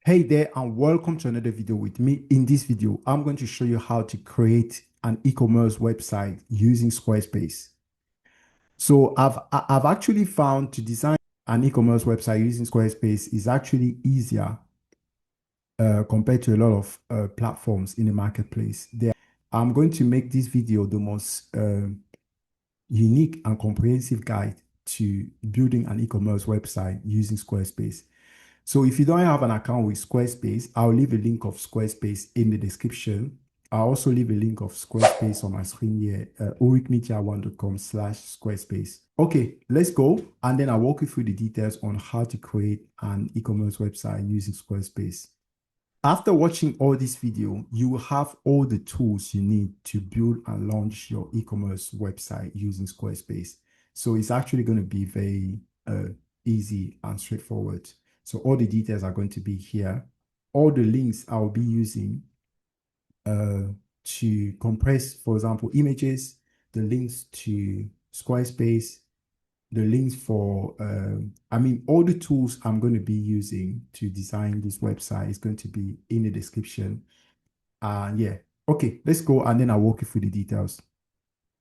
Hey there and welcome to another video with me. In this video, I'm going to show you how to create an e-commerce website using Squarespace. So I've actually found to design an e-commerce website using Squarespace is actually easier compared to a lot of platforms in the marketplace. I'm going to make this video the most unique and comprehensive guide to building an e-commerce website using Squarespace. So if you don't have an account with Squarespace, I'll leave a link of Squarespace in the description. I'll also leave a link of Squarespace on my screen here, uricmedia1.com/Squarespace. Okay, let's go. And then I'll walk you through the details on how to create an e-commerce website using Squarespace. After watching all this video, you will have all the tools you need to build and launch your e-commerce website using Squarespace. So it's actually going to be very easy and straightforward. So all the details are going to be here. All the links I'll be using to compress, for example, images, the links to Squarespace, the links for, all the tools I'm going to be using to design this website is going to be in the description. Yeah. Okay, let's go and then I'll walk you through the details.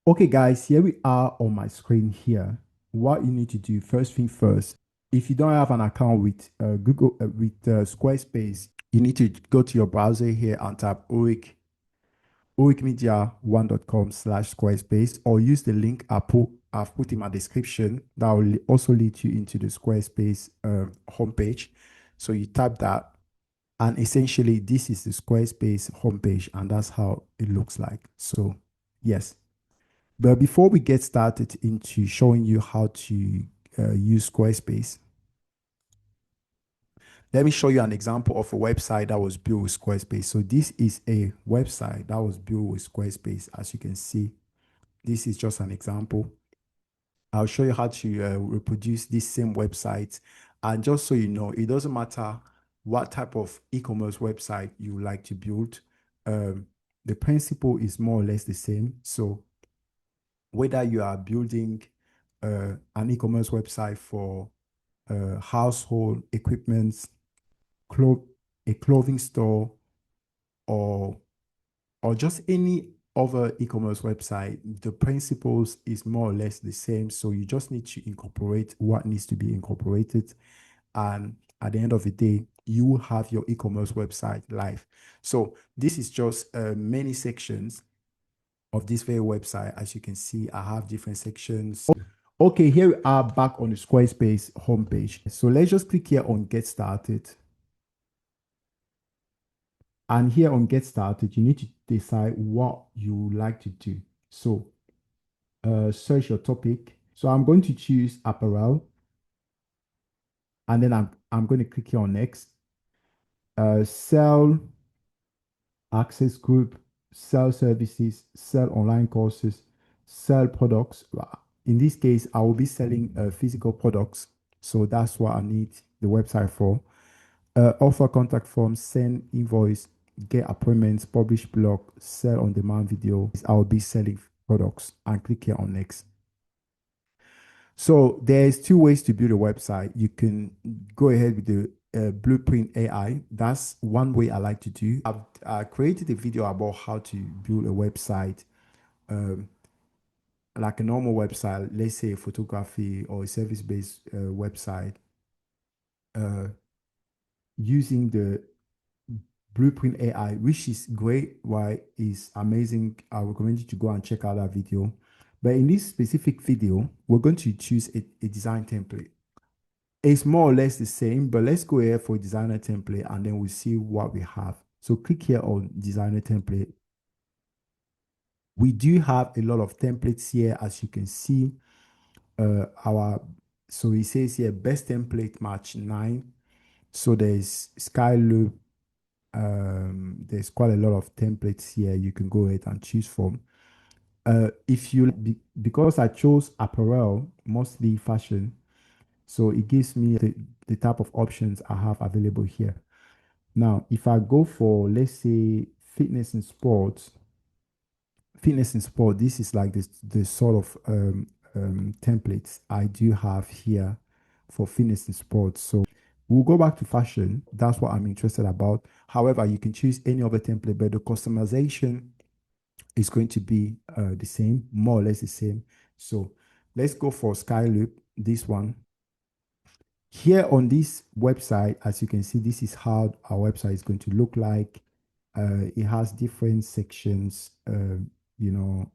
Okay, guys, here we are on my screen here. What you need to do, first thing first, if you don't have an account with Squarespace, you need to go to your browser here and type uricmedia1.com/Squarespace, or use the link I've put in my description. That will also lead you into the Squarespace homepage. So you type that, and essentially this is the Squarespace homepage, and that's how it looks like. So yes. But before we get started into showing you how to use Squarespace, let me show you an example of a website that was built with Squarespace. So this is a website that was built with Squarespace. As you can see, this is just an example. I'll show you how to reproduce this same website. And just so you know, it doesn't matter what type of e-commerce website you like to build. The principle is more or less the same. So whether you are building an e-commerce website for household equipment, a clothing store, or just any other e-commerce website, the principles is more or less the same. So you just need to incorporate what needs to be incorporated, and at the end of the day, you will have your e-commerce website live. So this is just many sections of this very website. As you can see, I have different sections. Okay, here we are back on the Squarespace homepage. So let's just click here on Get Started. And here on Get Started, you need to decide what you like to do. So search your topic. So I'm going to choose apparel. And then I'm going to click here on Next. Sell access group, sell services, sell online courses, sell products. In this case, I will be selling physical products. So that's what I need the website for. Offer contact forms, send invoice, get appointments, publish blog, sell on demand video. I will be selling products, and click here on Next. So there's two ways to build a website. You can go ahead with the Blueprint AI. That's one way I like to do. I've created a video about how to build a website, like a normal website, let's say a photography or a service-based website, using the Blueprint AI, which is great. Why is amazing. I recommend you to go and check out that video. But in this specific video, we're going to choose a design template. It's more or less the same, but let's go here for a designer template and then we'll see what we have. So click here on designer template. We do have a lot of templates here, as you can see. So it says here best template match 9. So there's Skyloop. There's quite a lot of templates here you can go ahead and choose from. Because I chose apparel, mostly fashion, so it gives me the type of options I have available here. Now, if I go for, let's say, fitness and sports, this is like the sort of templates I do have here for fitness and sports. So We'll go back to fashion. That's what I'm interested about. However, you can choose any other template, but the customization is going to be the same, more or less the same. So let's go for Skyloop, this one. Here on this website, as you can see, this is how our website is going to look like. It has different sections, you know,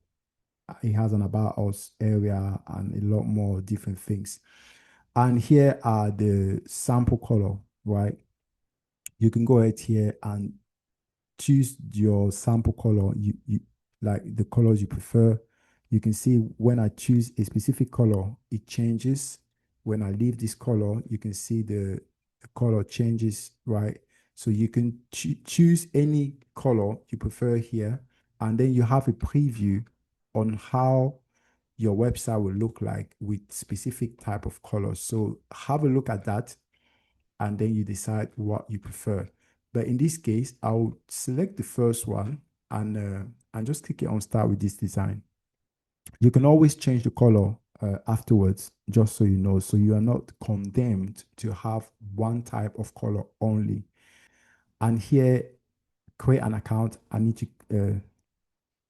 it has an about us area and a lot more different things. And here are the sample color, right? You can go ahead here and choose your sample color, you like the colors you prefer. You can see when I choose a specific color, it changes. When I leave this color, you can see the color changes, right? So you can choose any color you prefer here, and then you have a preview on how your website will look like with specific type of colors. So have a look at that, and then you decide what you prefer. But in this case, I'll select the first one and just click it on start with this design. You can always change the color afterwards, just so you know, so you are not condemned to have one type of color only. And here, create an account. I need to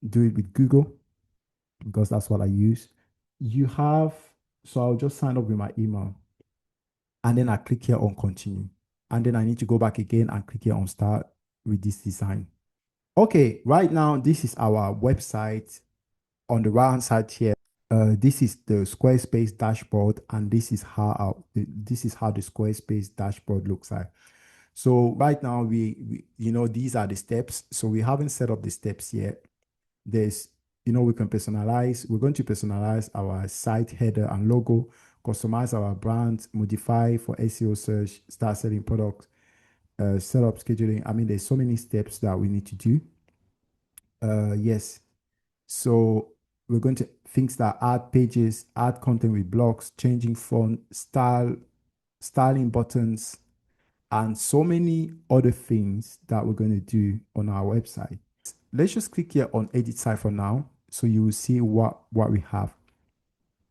do it with Google because that's what I use. You have, so I'll just sign up with my email, and then I click here on continue. And then I need to go back again and click here on start with this design. Okay, right now, this is our website. On the right hand side here, this is the Squarespace dashboard, and this is how the Squarespace dashboard looks like. So right now, we these are the steps. So we haven't set up the steps yet. There's, we can personalize. We're going to personalize our site header and logo, customize our brand, modify for SEO search, start selling products, set up scheduling. I mean, there's so many steps that we need to do. Yes. So we're going to things that add pages, add content with blocks, changing font, styling buttons, and so many other things that we're going to do on our website. Let's just click here on edit site for now, so you will see what we have.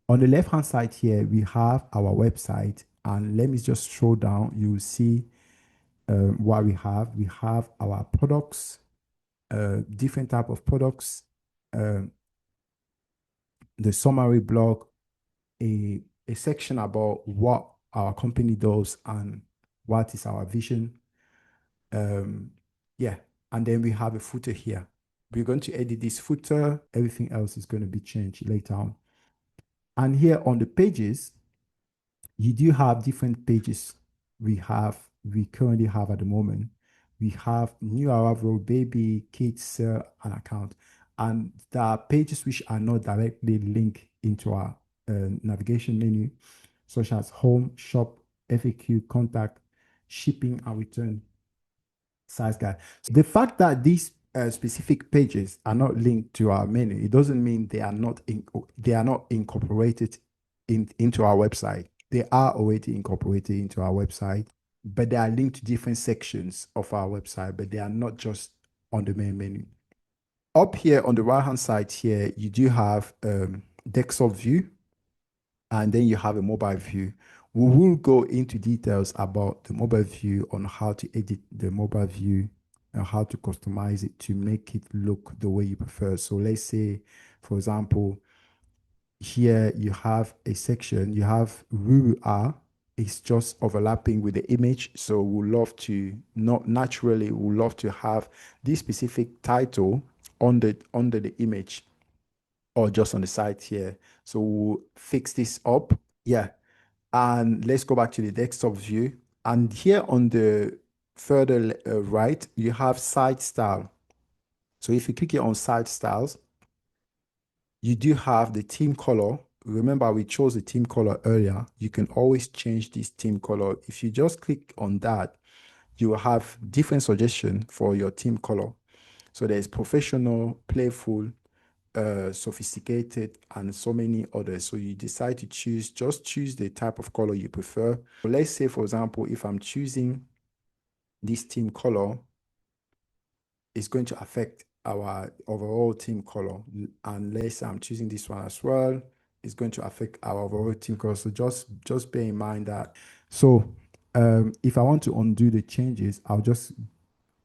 On the left hand side here, we have our website, and let me just scroll down. You will see what we have. We have our products, different type of products, the summary blog, a section about what our company does and what is our vision. Yeah, and then we have a footer here. We're going to edit this footer. Everything else is going to be changed later on. And here on the pages, you do have different pages. We currently have at the moment. We have new arrival, baby, kids, sell, and account. And there are pages which are not directly linked into our navigation menu, such as home, shop, FAQ, contact, shipping, and return, size guide. So the fact that these specific pages are not linked to our menu, it doesn't mean they are not incorporated into our website. They are already incorporated into our website, but they are linked to different sections of our website, but they are not just on the main menu. Up here on the right hand side here, you do have desktop view, and then you have a mobile view. We will go into details about the mobile view, on how to edit the mobile view and how to customize it to make it look the way you prefer. So let's say, for example, here you have a section, you have who we are, it's just overlapping with the image. So we love to, not naturally, we love to have this specific title under the image or just on the site here. So we'll fix this up. Yeah. And let's go back to the desktop view. And here on the further right, you have site style. So if you click here on site styles, you do have the theme color. Remember, we chose the theme color earlier. You can always change this theme color. If you just click on that, you will have different suggestions for your theme color. So there's professional, playful, sophisticated, and so many others. So you decide to just choose the type of color you prefer. So let's say, for example, if I'm choosing this theme color, it's going to affect our overall theme color. And let's say I'm choosing this one as well, it's going to affect our overall theme color. So just bear in mind that. So If I want to undo the changes, I'll just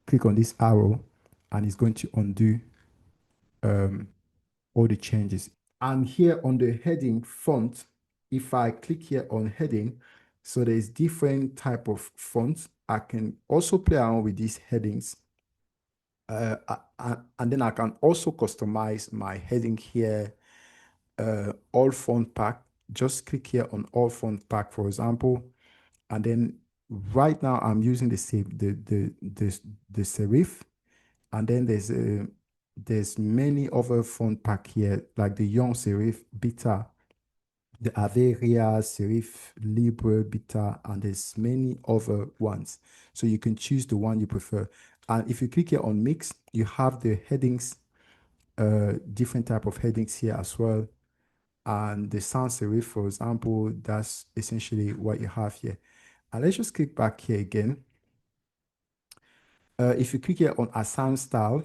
click on this arrow and it's going to undo all the changes. And here on the heading font, if I click here on heading, so there's different type of fonts. I can also play around with these headings. And then I can also customize my heading here, all font pack. Just click here on all font pack, for example. And then right now I'm using the serif. And then there's many other font pack here, like the Young Serif Beta, the Averia Serif Libre Beta, and there's many other ones. So you can choose the one you prefer. And if you click here on mix, you have the headings, different type of headings here as well. And the sans serif, for example, that's essentially what you have here. And let's just click back here again. If you click here on assign style,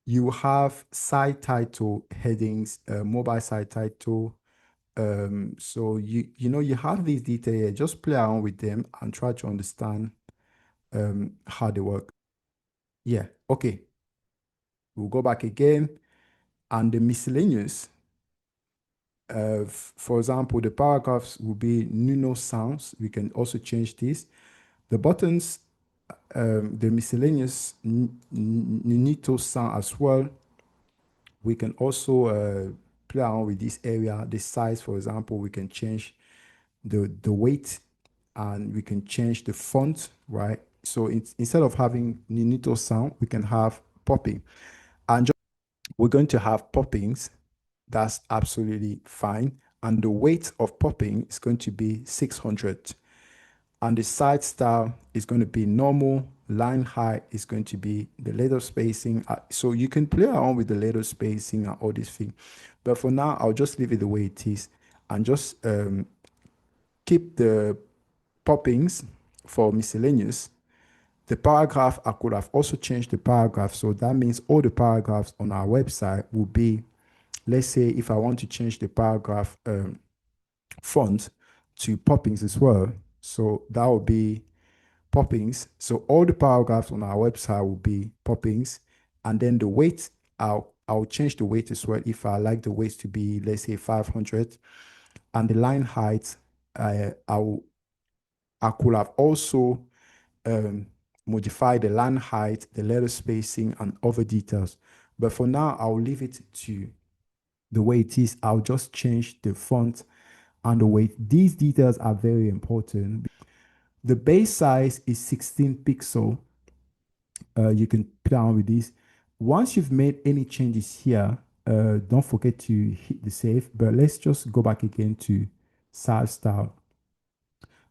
you have site title headings, mobile site title. So you have these details here. Just play around with them and try to understand how they work. Yeah, okay. We'll go back again. And the miscellaneous, for example, the paragraphs will be Nuno sounds. We can also change this. The buttons, the miscellaneous Nunito sound as well. We can also play around with this area. The size, for example, we can change the weight and we can change the font, right? So instead of having Nunito sound, we can have popping. And we're going to have poppings. That's absolutely fine. And the weight of popping is going to be 600. And the side style is going to be normal. Line height is going to be the letter spacing. So you can play around with the letter spacing and all these things. But for now, I'll just leave it the way it is and just keep the poppings for miscellaneous. The paragraph, I could have also changed the paragraph. So that means all the paragraphs on our website will be, let's say if I want to change the paragraph font to poppings as well. So that will be poppings. So all the paragraphs on our website will be poppings. And then the weight, I'll change the weight as well if I like the weight to be, let's say 500. And the line height, I could have also modify the line height, the letter spacing, and other details. But for now, I'll leave it to the way it is. I'll just change the font and the weight. These details are very important. The base size is 16 pixel. You can play around with this. Once you've made any changes here, don't forget to hit the save. But let's just go back again to size style.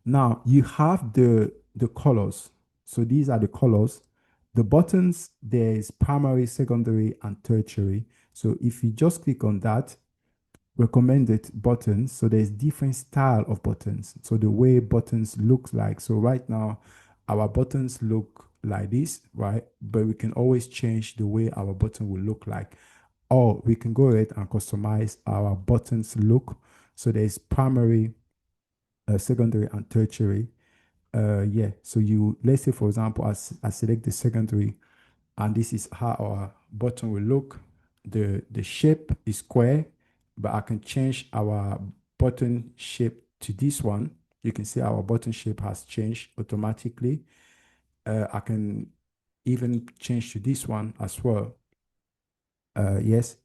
Now you have the colors. So these are the colors. The buttons, there's primary, secondary, and tertiary. So if you just click on that, recommended buttons, so there's different style of buttons. So the way buttons look like. So right now, our buttons look like this, right? But we can always change the way our button will look like. Or we can go ahead and customize our buttons look. So there's primary, secondary, and tertiary. Yeah, so let's say for example, I select the secondary, and this is how our button will look. The shape is square, but I can change our button shape to this one. You can see our button shape has changed automatically. I can even change to this one as well. Yes,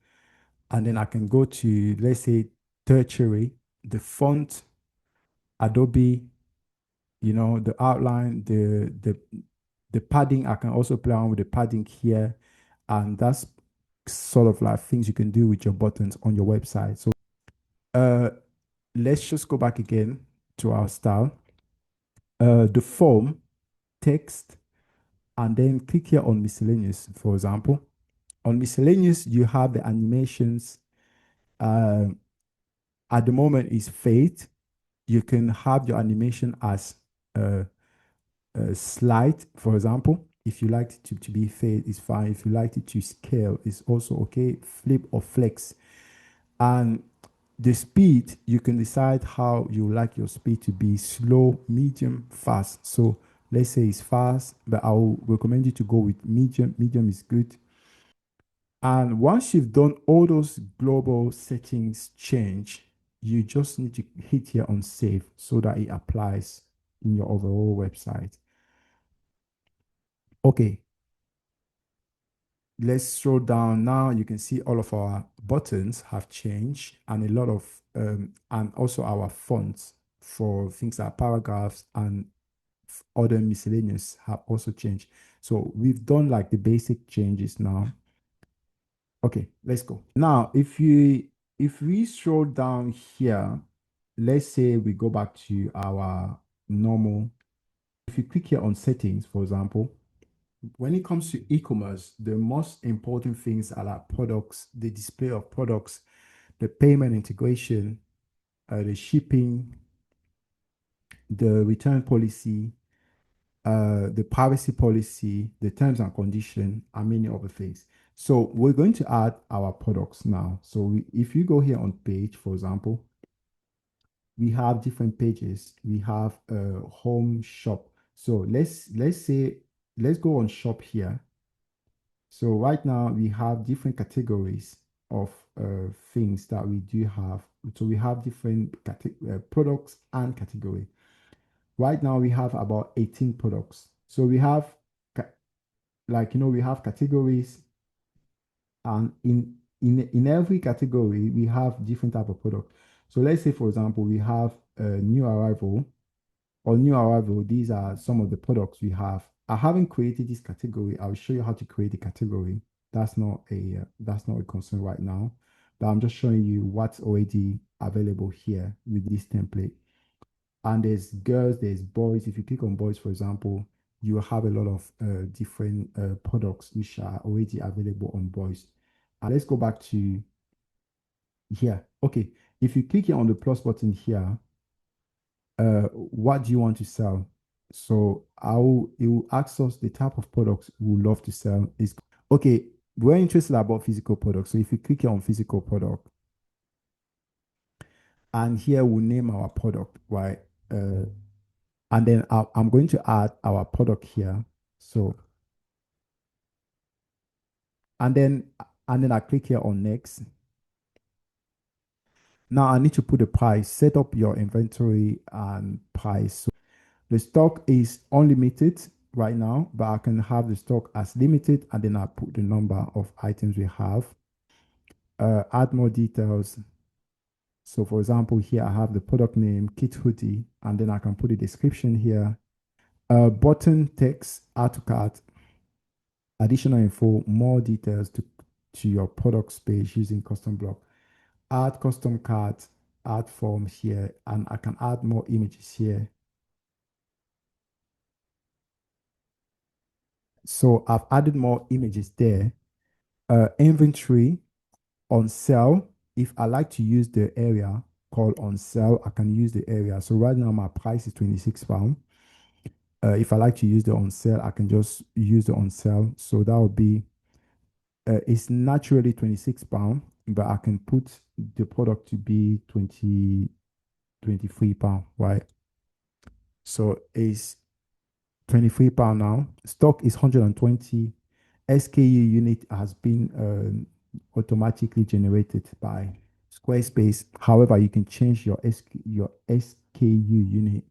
and then I can go to, let's say, tertiary, the font, Adobe, the outline, the padding. I can also play around with the padding here, and that's sort of like things you can do with your buttons on your website. So let's just go back again to our style. The form, text, and then click here on miscellaneous, for example. On miscellaneous, you have the animations. At the moment is fade. You can have your animation as slide, for example. If you like it to be fade, it's fine. If you like it to scale, it's also okay. Flip or flex. And The speed, you can decide how you like your speed to be: slow, medium, fast. So let's say it's fast, but I'll recommend you to go with medium. Medium is good. And once you've done all those global settings change, you just need to hit here on save so that it applies in your overall website. Okay, let's scroll down now. You can see all of our buttons have changed, and a lot of and also our fonts for things like paragraphs and other miscellaneous have also changed. So we've done like the basic changes now. Okay, let's go. Now, if we scroll down here, let's say we go back to our normal. If you click here on settings, for example, when it comes to e-commerce, the most important things are like products, the display of products, the payment integration, the shipping, the return policy, the privacy policy, the terms and condition, and many other things. So we're going to add our products now. So if you go here on page, for example, we have different pages. We have a home shop. So let's go on shop here. So right now we have different categories of things that we do have. So we have different products and category. Right now we have about 18 products. So we have we have categories, and in every category we have different type of product. So let's say, for example, we have a new arrival or new arrival. These are some of the products we have. I haven't created this category. I'll show you how to create a category. That's not a concern right now, but I'm just showing you what's already available here with this template. And there's girls, there's boys. If you click on boys, for example, you will have a lot of different products which are already available on boys. And let's go back to here. Okay, if you click here on the plus button here, what do you want to sell? So it will ask us the type of products we would love to sell. Is okay, we're interested about physical products. So if you click here on physical product, and here we'll name our product, right? And then I'm going to add our product here. So, and then I click here on next. Now I need to put the price, set up your inventory and price. So the stock is unlimited right now, but I can have the stock as limited, and then I put the number of items we have. Add more details. So for example, here I have the product name, kit hoodie, and then I can put a description here. Button text, add to cart, additional info, more details to your products page using custom block. Add custom cart, add form here, and I can add more images here. So I've added more images there. Inventory on sale. If I like to use the area called on sale, I can use the area. So right now my price is £26. If I like to use the on sale, I can just use the on sale. So that would be it's naturally £26, but I can put the product to be 23 pound, right? So it's £23 now. Stock is 120. SKU unit has been automatically generated by Squarespace. However, you can change your SKU unit.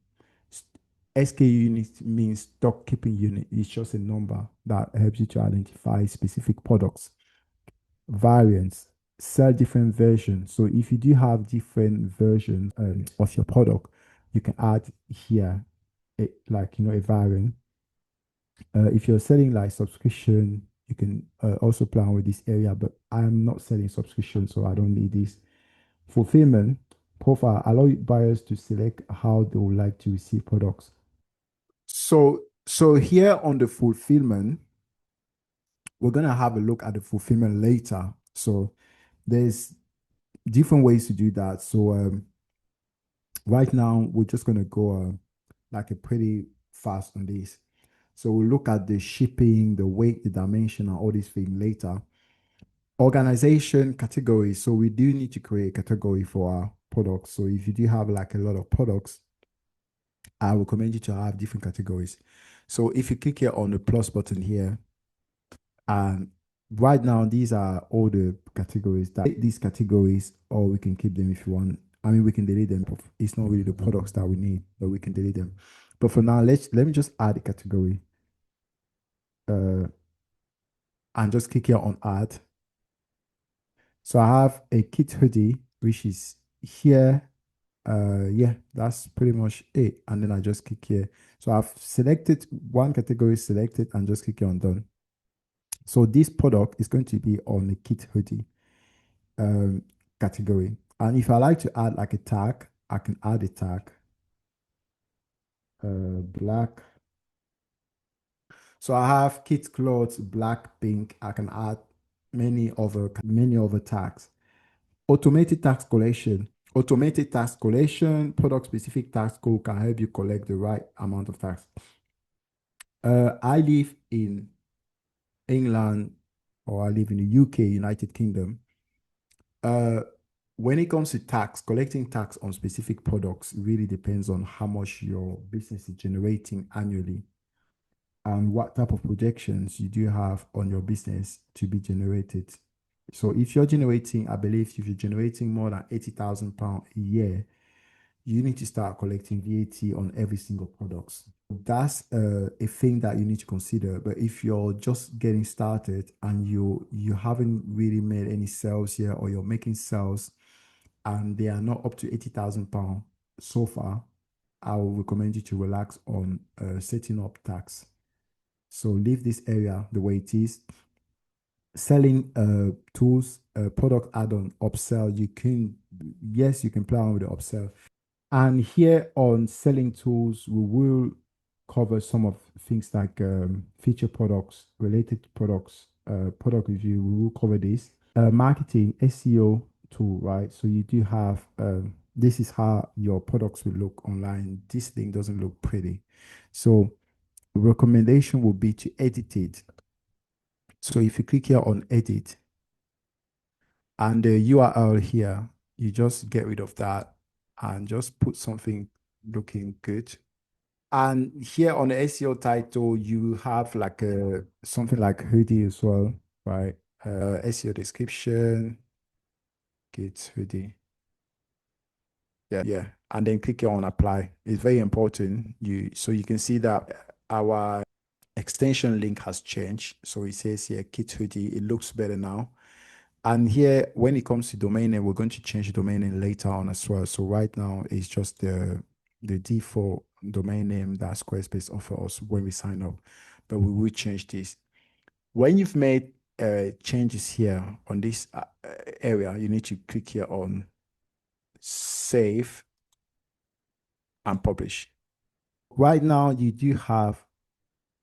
SKU unit means stock keeping unit. It's just a number that helps you to identify specific products. Variants, sell different versions. So if you do have different versions of your product, you can add here a variant. If you're selling like subscription, you can also play around with this area, but I'm not selling subscription, so I don't need this. Fulfillment profile, allow buyers to select how they would like to receive products. So here on the fulfillment, we're gonna have a look at the fulfillment later. So there's different ways to do that. So right now we're just gonna go like a pretty fast on this. So we'll look at the shipping, the weight, the dimension, and all these things later. Organization category. So we do need to create a category for our products. So if you do have like a lot of products, I recommend you to have different categories. So if you click here on the plus button here, and right now these are all the categories that these categories, or we can keep them if you want. I mean, we can delete them. It's not really the products that we need, but we can delete them. But for now, let me just add a category. And just click here on add. So I have a kit hoodie, which is here. Yeah, that's pretty much it. And then I just click here. So I've selected one category, selected, and just click here on done. So this product is going to be on the kit hoodie category. And if I like to add like a tag, I can add a tag. Black. So I have kit clothes, black, pink. I can add many other tags. Automated tax collection. Automated tax collection, product specific tax code can help you collect the right amount of tax. I live in England, or I live in the UK, United Kingdom. Uh, when it comes to tax, collecting tax on specific products really depends on how much your business is generating annually and what type of projections you do have on your business to be generated. So if you're generating, I believe if you're generating more than £80,000 a year, you need to start collecting VAT on every single product. That's a thing that you need to consider. But if you're just getting started and you haven't really made any sales yet, or you're making sales and they are not up to £80,000 so far, I will recommend you to relax on setting up tax. So leave this area the way it is. Selling tools, product add-on, upsell. Yes, you can play around with the upsell. And here on selling tools, we will cover some of things like feature products, related products, product review. We will cover this. Marketing, SEO tool, right? So you do have, this is how your products will look online. This thing doesn't look pretty. So recommendation would be to edit it. So if you click here on edit and the URL here, you just get rid of that and just put something looking good. And here on the SEO title, you have like a something like hoodie as well, right? SEO description, kids hoodie. Yeah. And then click here on apply. It's very important. So you can see that our extension link has changed. So it says here kit hoodie. It looks better now. And here, when it comes to domain name, we're going to change the domain name later on as well. So right now, it's just the default domain name that Squarespace offers us when we sign up. But we will change this. When you've made changes here on this area, you need to click here on save and publish. Right now, you do have,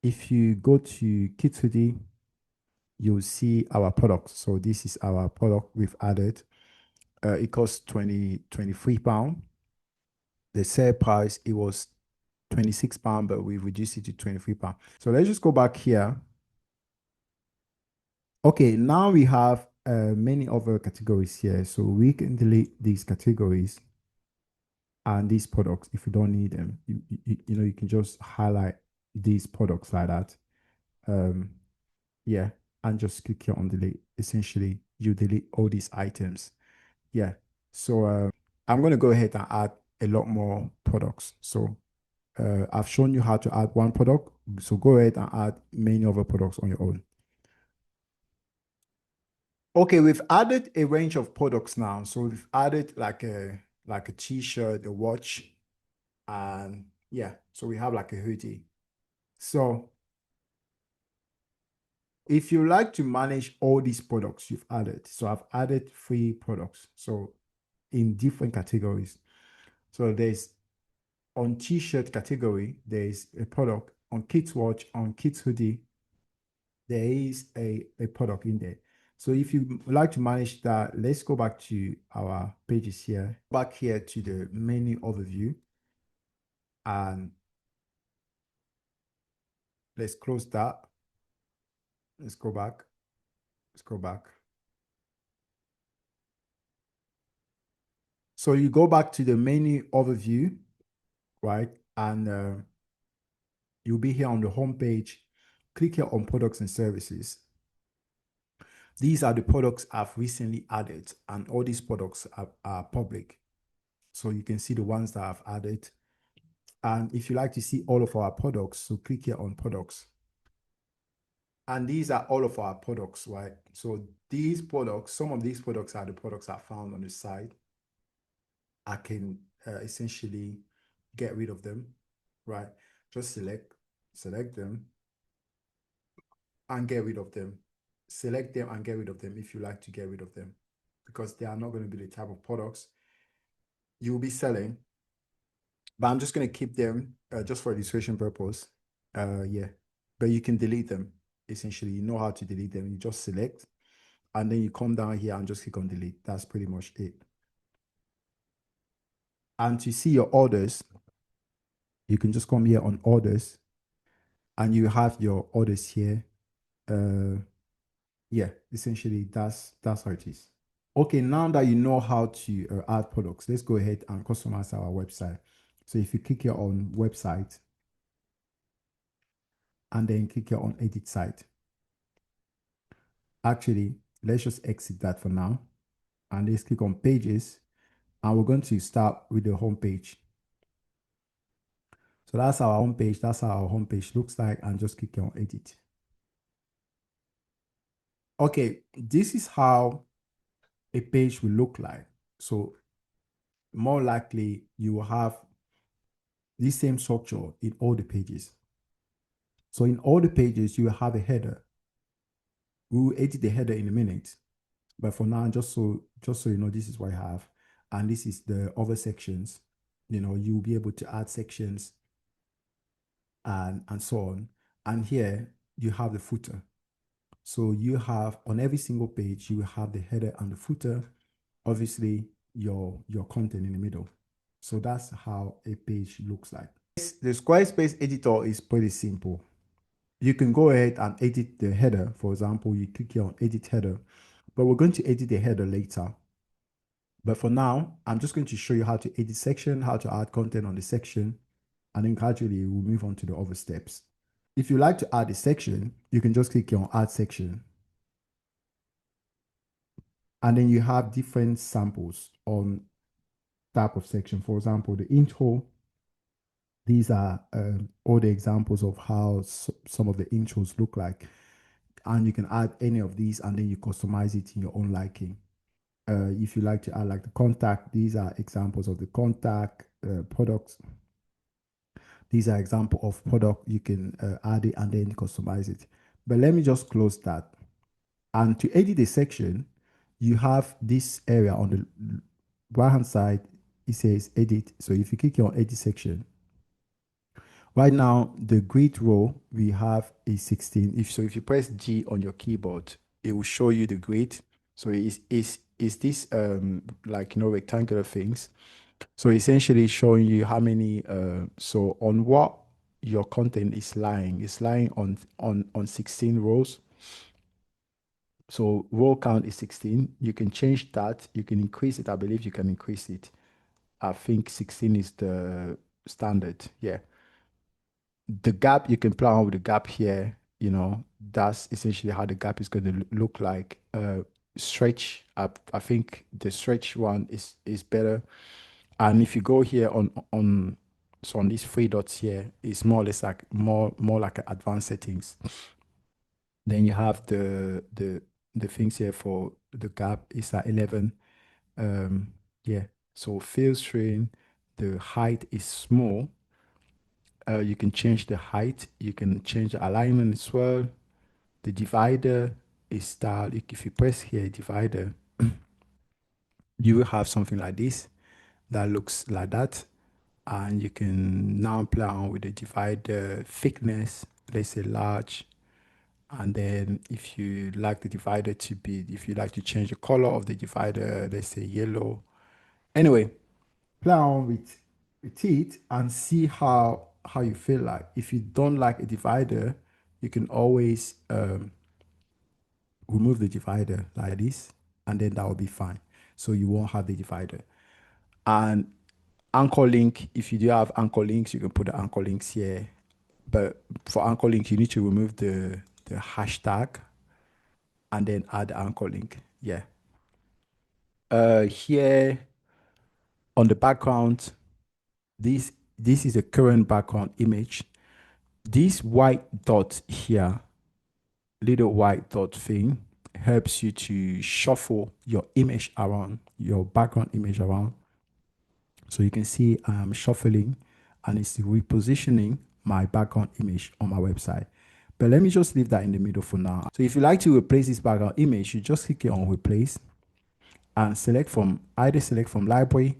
if you go to Kit Hoodie, you'll see our product. So this is our product we've added. It costs £23. The sale price, it was £26, but we reduced it to £23. So let's just go back here. Okay, now we have many other categories here. So we can delete these categories and these products if you don't need them. You can just highlight these products like that. Yeah, and just click here on delete. Essentially, you delete all these items. Yeah. So I'm going to go ahead and add a lot more products. So I've shown you how to add one product. So go ahead and add many other products on your own. Okay, we've added a range of products now. So we've added like a t-shirt, a watch, and yeah, so we have like a hoodie. So if you like to manage all these products you've added, so I've added 3 products. So in different categories. So there's on t-shirt category, there's a product. On kids watch, on kids hoodie, there is a product in there. So if you would like to manage that, let's go back to our pages here. Back here to the menu overview. And let's close that. Let's go back. Let's go back. So you go back to the menu overview, right? And you'll be here on the home page. Click here on products and services. These are the products I've recently added, and all these products are public. So you can see the ones that I've added. And if you like to see all of our products, so click here on products. And these are all of our products, right? So these products, some of these products are the products I found on the site. I can essentially get rid of them, right? Just select them and get rid of them. Select them and get rid of them if you like to get rid of them, because they are not going to be the type of products you'll be selling. But I'm just going to keep them just for illustration purpose. Yeah, but you can delete them. Essentially, you know how to delete them. You just select, and then you come down here and just click on delete. That's pretty much it. And to see your orders, you can just come here on orders, and you have your orders here. Yeah, essentially that's how it is. Okay, now that you know how to add products, let's go ahead and customize our website. So if you click here on website and then click here on edit site, actually, let's just exit that for now and let's click on pages, and we're going to start with the home page. So that's our home page. That's how our home page looks like, and just click on edit. Okay, this is how a page will look like. So more likely you will have the same structure in all the pages. So in all the pages, you will have a header. We will edit the header in a minute. But for now, just so you know, this is what I have. And this is the other sections. You know, you'll be able to add sections and so on. And here you have the footer. So you have on every single page, you will have the header and the footer, obviously your content in the middle. So that's how a page looks like. The Squarespace editor is pretty simple. You can go ahead and edit the header. For example, you click here on edit header, but we're going to edit the header later. But for now, I'm just going to show you how to edit section, how to add content on the section, and then gradually we'll move on to the other steps. If you like to add a section, you can just click here on add section. And then you have different samples on type of section. For example, the intro. These are all the examples of how some of the intros look like. And you can add any of these and then you customize it in your own liking. If you like to add like the contact, these are examples of the contact products. These are example of product. You can add it and then customize it. But let me just close that. And to edit a section, you have this area on the right hand side. It says edit. So if you click on edit section, right now the grid row we have is 16. If you press G on your keyboard, it will show you the grid. So is this like rectangular things. So essentially showing you how many so on what your content is lying. It's lying on 16 rows. So row count is 16. You can change that. You can increase it. I believe you can increase it. I think 16 is the standard. Yeah. The gap, you can play around with the gap here. That's essentially how the gap is going to look like. Stretch, I think the stretch one is better. And if you go here so on these three dots here, it's more or less like more like advanced settings. Then you have the things here for the gap is at 11. Yeah. So filtering, the height is small. You can change the height. You can change the alignment as well. The divider is style. If you press here, divider, you will have something like this that looks like that. And you can now play around with the divider thickness, let's say large. And then if you like the divider to be, if you like to change the color of the divider, let's say yellow. Anyway, play around with it and see how you feel like. If you don't like a divider, you can always remove the divider like this, and then that will be fine. So you won't have the divider. And anchor link, if you do have anchor links, you can put the anchor links here. But for anchor link, you need to remove the hashtag and then add the anchor link. Yeah. Here on the background, this is a current background image. This white dot here, little white dot thing, helps you to shuffle your image around, your background image around. So you can see I'm shuffling and it's repositioning my background image on my website. But let me just leave that in the middle for now. So if you like to replace this background image, you just click on replace and either select from library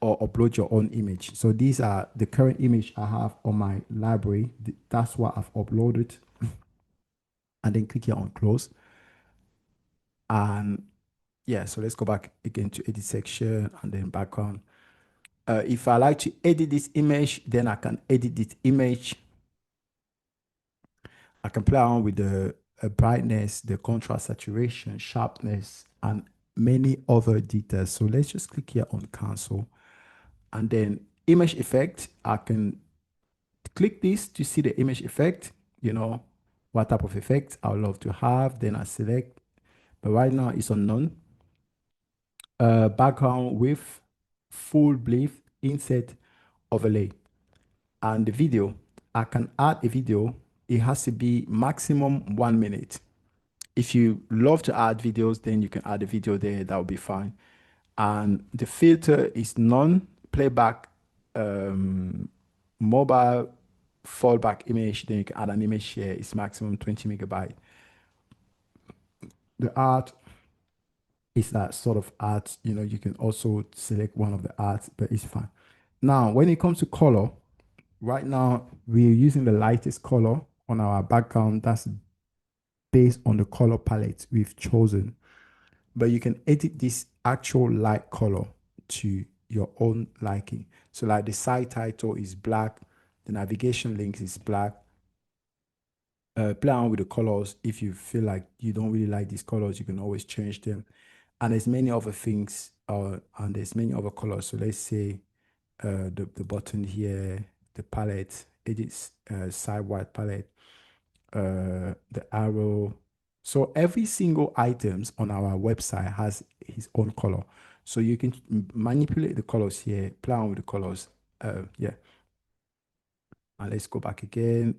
or upload your own image. So these are the current image I have on my library. That's what I've uploaded. And then click here on close. And yeah, so let's go back again to edit section and then background. If I like to edit this image, then I can edit this image. I can play around with the brightness, the contrast, saturation, sharpness, and many other details. So let's just click here on cancel. And then image effect, I can click this to see the image effect, what type of effect I would love to have. Then I select, but right now it's on none. Background with full bleed, insert, overlay. And the video, I can add a video. It has to be maximum 1 minute. If you love to add videos, then you can add a video there. That will be fine. And the filter is non-playback, mobile fallback image. Then you can add an image here. It's maximum 20 megabyte. The art is that sort of art. You can also select one of the arts, but it's fine. Now, when it comes to color, right now we're using the lightest color on our background. That's based on the color palette we've chosen. But you can edit this actual light color to your own liking. So like the site title is black, the navigation link is black. Play around with the colors. If you feel like you don't really like these colors, you can always change them. And there's many other things, and there's many other colors. So let's say the button here, the palette, edit side white palette, the arrow. So every single items on our website has his own color. So you can manipulate the colors here, play around with the colors. Yeah. And let's go back again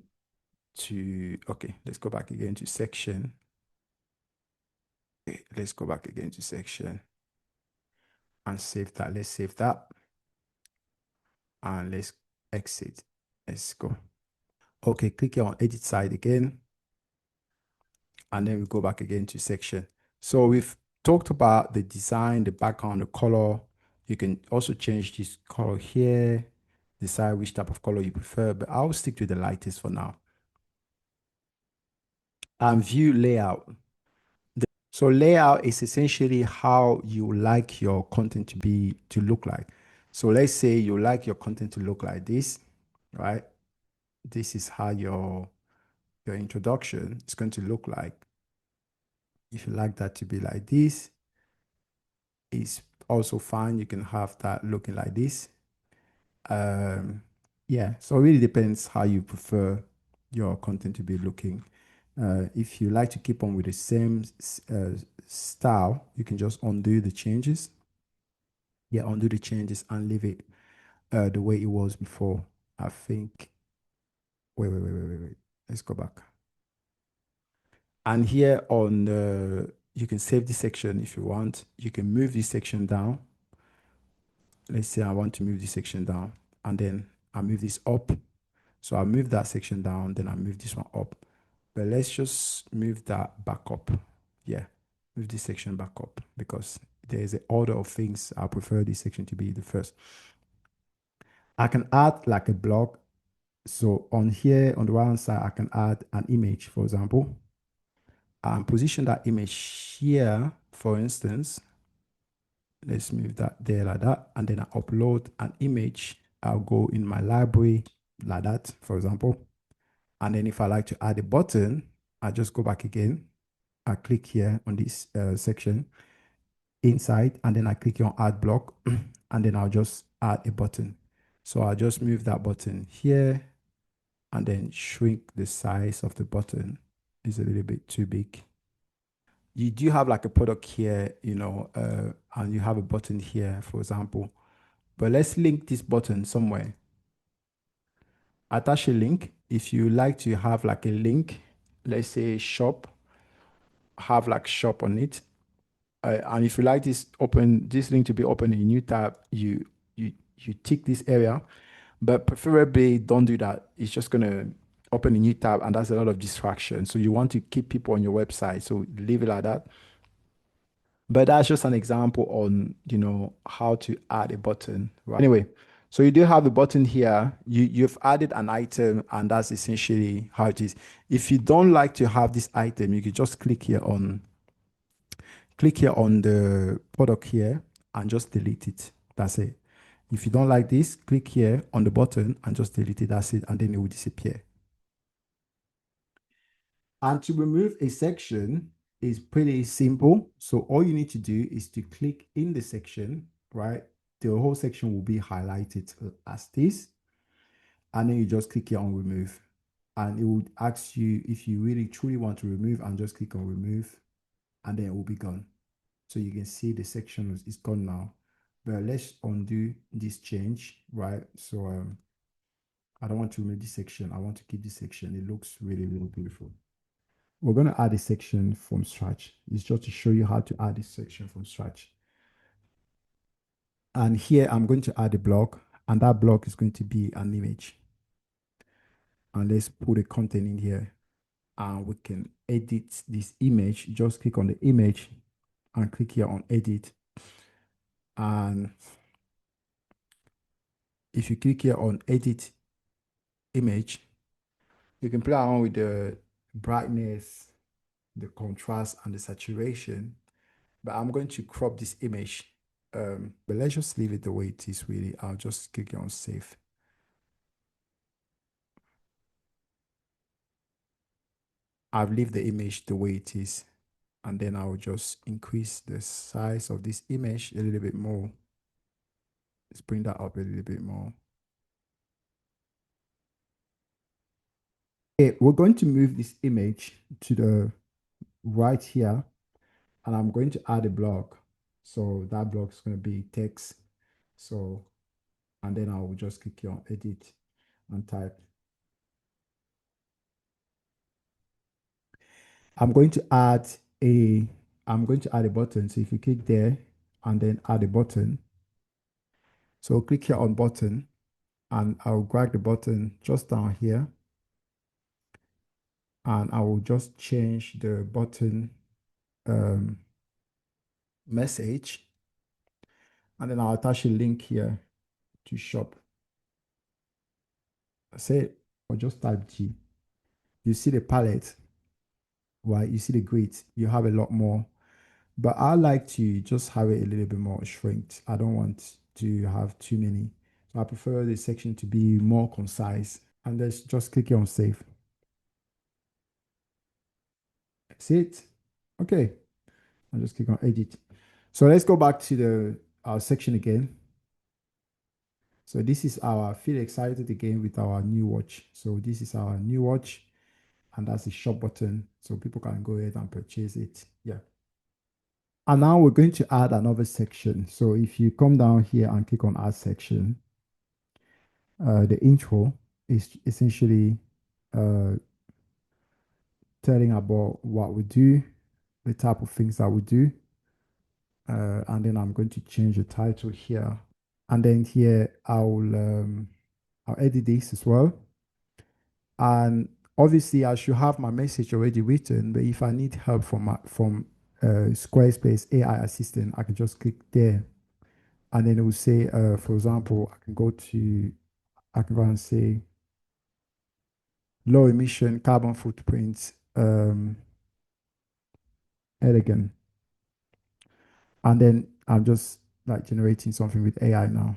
let's go back again to section. Okay, let's go back again to section and save that. Let's save that. And let's exit. Let's go. Okay, click here on edit side again. And then we go back again to section. So we've talked about the design, the background, the color. You can also change this color here, decide which type of color you prefer, but I'll stick to the lightest for now. And view layout. So layout is essentially how you like your content to look like. So let's say you like your content to look like this, right? This is how your introduction is going to look like. If you like that to be like this, is also fine. You can have that looking like this. Yeah, so it really depends how you prefer your content to be looking. If you like to keep on with the same style, you can just undo the changes. Yeah, undo the changes and leave it the way it was before. I think. Wait. Let's go back. And here on you can save this section if you want. You can move this section down. Let's say I want to move this section down, and then I move this up. So I move that section down, then I move this one up. But let's just move that back up. Yeah, move this section back up because there's an order of things. I prefer this section to be the first. I can add like a block. So on here, on the right hand side, I can add an image, for example, and position that image here, for instance. Let's move that there like that. And then I upload an image. I'll go in my library like that, for example. And then if I like to add a button, I just go back again. I click here on this section inside, and then I click on add block. and then I'll just add a button. So I'll just move that button here and then shrink the size of the button. It's a little bit too big. You do have like a product here, and you have a button here, for example. But let's link this button somewhere. Attach a link. If you like to have like a link, let's say shop, have like shop on it. And if you like this link to be open in a new tab, you tick this area, but preferably don't do that. It's just gonna open a new tab, and that's a lot of distraction. So you want to keep people on your website, so leave it like that. But that's just an example on, how to add a button, right? Anyway, so you do have a button here. You've added an item, and that's essentially how it is. If you don't like to have this item, you can just click here on the product here and just delete it. That's it. If you don't like this, click here on the button and just delete it. That's it. And then it will disappear. And to remove a section is pretty simple. So all you need to do is to click in the section, right? The whole section will be highlighted as this. And then you just click here on remove. And it will ask you if you really truly want to remove, and just click on remove, and then it will be gone. So you can see the section is gone now. But let's undo this change, right? So I don't want to remove this section. I want to keep this section. It looks really, really beautiful. We're going to add a section from scratch. It's just to show you how to add this section from scratch. And here I'm going to add a block, and that block is going to be an image. And let's put the content in here, and we can edit this image. Just click on the image and click here on edit. And if you click here on edit image, you can play around with the brightness, the contrast, and the saturation. But I'm going to crop this image. But let's just leave it the way it is, really. I'll just click on save. I've left the image the way it is. And then I'll just increase the size of this image a little bit more. Let's bring that up a little bit more. Okay, we're going to move this image to the right here, and I'm going to add a block. So that block is going to be text. So, and then I will just click here on edit and type. I'm going to add a button. So if you click there and then add a button. So click here on button, and I'll drag the button just down here. And I will just change the button message. And then I'll attach a link here to shop. Say, or just type G. You see the palette, right? You see the grid. You have a lot more. But I like to just have it a little bit more shrinked. I don't want to have too many. So I prefer the section to be more concise. And let's just click on save. See it? Okay. I'll just click on edit. So let's go back to our section again. So this is our feel excited again with our new watch. So this is our new watch, and that's the shop button. So people can go ahead and purchase it. Yeah. And now we're going to add another section. So if you come down here and click on add section, the intro is essentially telling about what we do, the type of things that we do. And then I'm going to change the title here. And then here I'll edit this as well. And obviously I should have my message already written, but if I need help from Squarespace AI assistant, I can just click there. And then it will say, for example, I can go and say low emission carbon footprint, elegant. And then I'm just like generating something with AI now.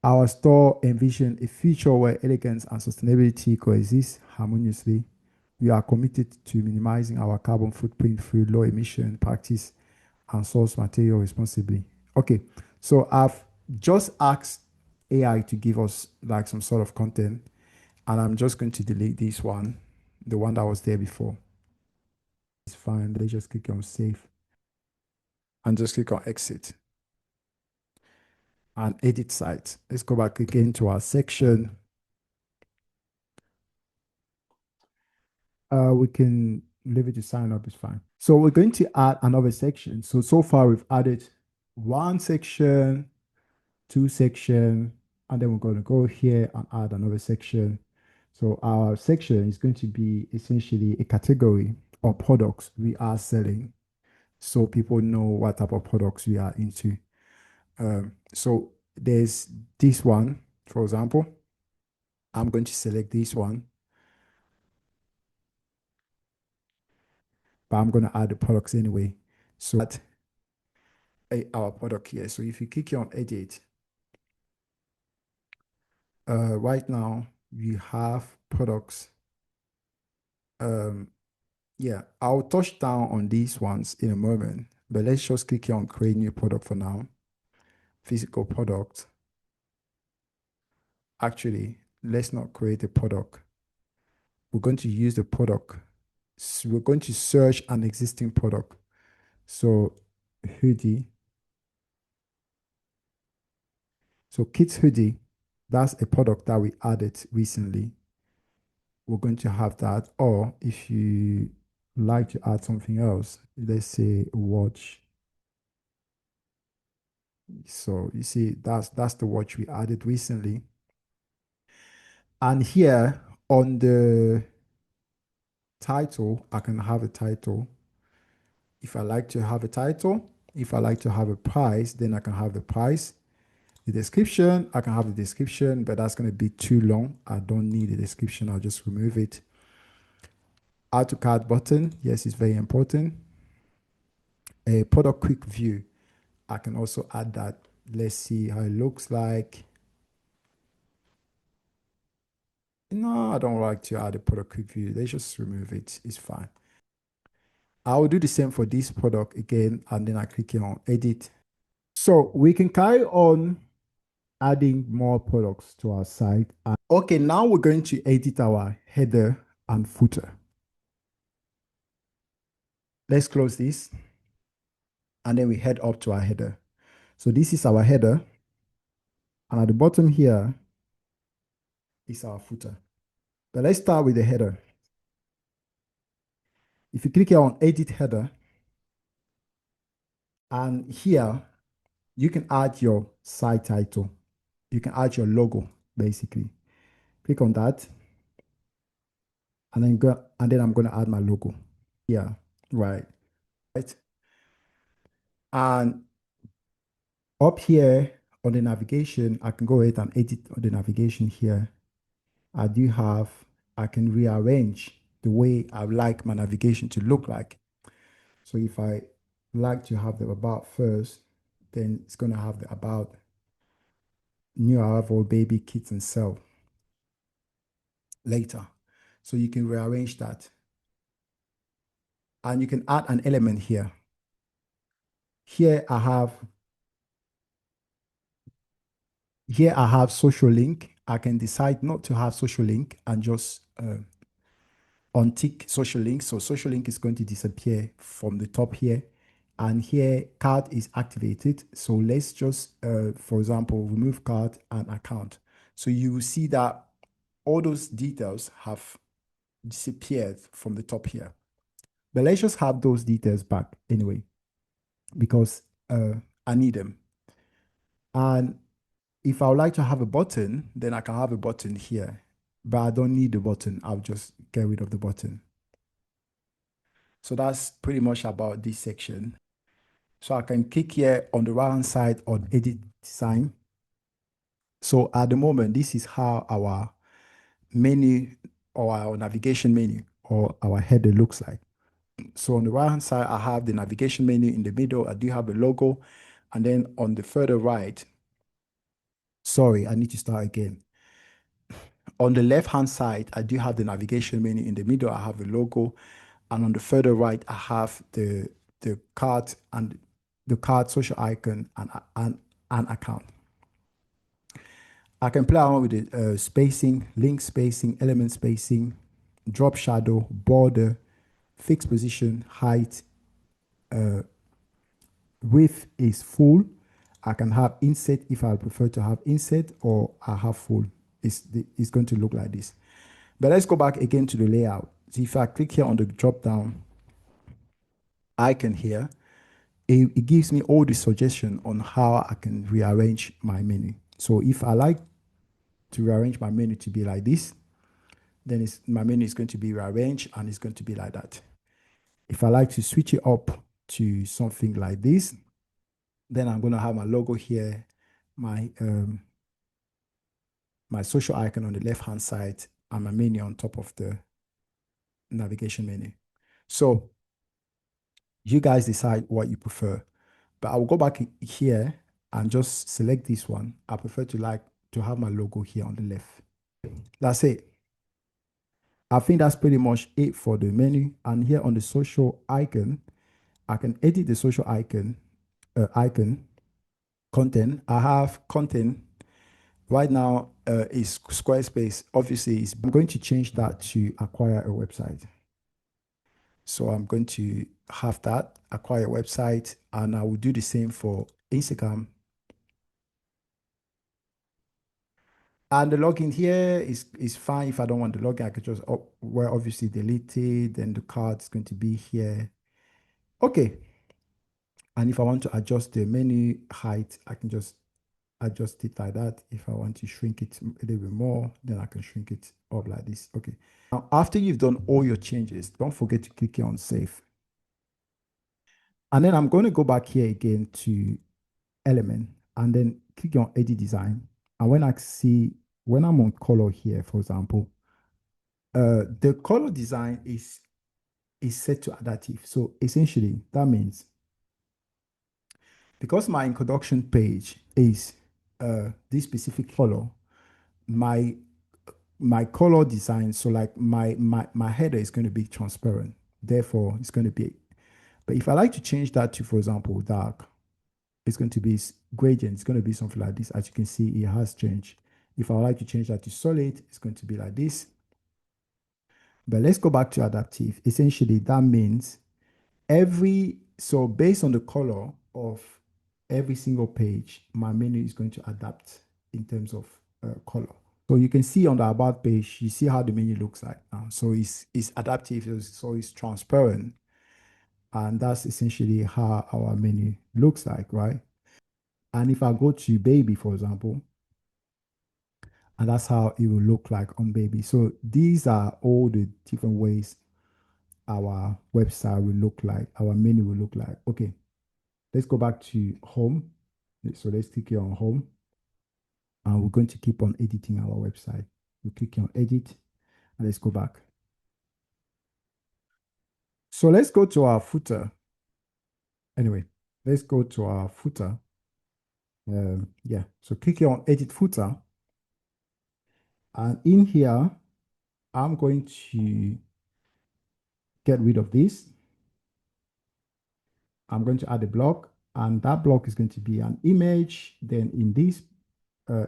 Our store envision a future where elegance and sustainability coexist harmoniously. We are committed to minimizing our carbon footprint through low emission practice and source material responsibly. Okay, so I've just asked AI to give us like some sort of content, and I'm just going to delete this one, the one that was there before. It's fine. Let's just click on save and just click on exit and edit site. Let's go back again to our section. We can leave it to sign up, it's fine. So we're going to add another section. So far we've added one section, two section, and then we're going to go here and add another section. So our section is going to be essentially a category of products we are selling, so people know what type of products we are into. So there's this one, for example. I'm going to select this one, but I'm going to add the products anyway. So that our product here. So if you click on edit, right now you have products. Yeah, I'll touch down on these ones in a moment, but let's just click on create new product for now. Physical product. Actually, let's not create a product. We're going to use the product. So we're going to search an existing product. So hoodie. So kids hoodie, that's a product that we added recently. We're going to have that. Or if you like to add something else, let's say watch. So you see, that's the watch we added recently. And here on the title, I can have a title. If I like to have a title, if I like to have a price, then I can have the price. The description, I can have the description, but that's going to be too long. I don't need the description. I'll just remove it. Add to cart button. Yes, it's very important. A product quick view. I can also add that. Let's see how it looks like. No, I don't like to add a product quick view. Let's just remove it. It's fine. I will do the same for this product again, and then I click on edit. So we can carry on adding more products to our site. Okay, now we're going to edit our header and footer. Let's close this, and then we head up to our header. So this is our header, and at the bottom here is our footer. But let's start with the header. If you click here on edit header, and here you can add your site title. You can add your logo, basically. Click on that, and then I'm gonna add my logo. Yeah, right. Right. And up here on the navigation, I can go ahead and edit on the navigation here. I can rearrange the way I like my navigation to look like. So if I like to have the about first, then it's going to have the about new arrival, baby, kids, and sell later. So you can rearrange that. And you can add an element here. Here I have social link. I can decide not to have social link and just untick social link. So social link is going to disappear from the top here. And here card is activated. So let's just, for example, remove card and account. So you will see that all those details have disappeared from the top here. But let's just have those details back anyway, because I need them. And if I would like to have a button, then I can have a button here, but I don't need the button. I'll just get rid of the button. So that's pretty much about this section. So I can click here on the right hand side on edit design. So at the moment, this is how our menu or our navigation menu or our header looks like. So on the right hand side, I have the navigation menu. In the middle, I do have a logo. And then on the further right, sorry, I need to start again. On the left hand side, I do have the navigation menu. In the middle, I have the logo. And on the further right, I have the cart and the card, social icon, and an account. I can play around with the spacing, link spacing, element spacing, drop shadow, border, fixed position, height, width is full. I can have inset if I prefer to have inset, or I have full. It's going to look like this. But let's go back again to the layout. So if I click here on the drop down icon here, it gives me all the suggestion on how I can rearrange my menu. So if I like to rearrange my menu to be like this, then my menu is going to be rearranged and it's going to be like that. If I like to switch it up to something like this, then I'm going to have my logo here, my social icon on the left hand side, and my menu on top of the navigation menu. So you guys decide what you prefer. But I'll go back here and just select this one. I prefer to have my logo here on the left. That's it. I think that's pretty much it for the menu. And here on the social icon, I can edit the social icon content. I have content right now. Is Squarespace. Obviously, I'm going to change that to acquire a website. So I'm going to have that acquire a website, and I will do the same for Instagram. And the login here is fine. If I don't want the login, I could just obviously delete it. Then the card is going to be here. Okay. And if I want to adjust the menu height, I can just adjust it like that. If I want to shrink it a little bit more, then I can shrink it up like this. Okay. Now, after you've done all your changes, don't forget to click here on save. And then I'm going to go back here again to element and then click on edit design. And when I'm on color here, for example, the color design is set to adaptive. So essentially, that means because my introduction page is this specific color, my color design, so like my header is going to be transparent. Therefore, it's going to be. But if I like to change that to, for example, dark, it's going to be gradient. It's going to be something like this. As you can see, it has changed. If I like to change that to solid, it's going to be like this. But let's go back to adaptive. Essentially, that means so based on the color of every single page, my menu is going to adapt in terms of color. So you can see on the about page, you see how the menu looks like now. So it's adaptive, so it's transparent. And that's essentially how our menu looks like, right? And if I go to baby, for example, and that's how it will look like on baby. So these are all the different ways our website will look like, our menu will look like. Okay, let's go back to home. So let's click here on home. And we're going to keep on editing our website. We click on edit and let's go back. So let's go to our footer. Anyway, let's go to our footer. Yeah, so click here on edit footer. And in here, I'm going to get rid of this. I'm going to add a block, and that block is going to be an image. Then in this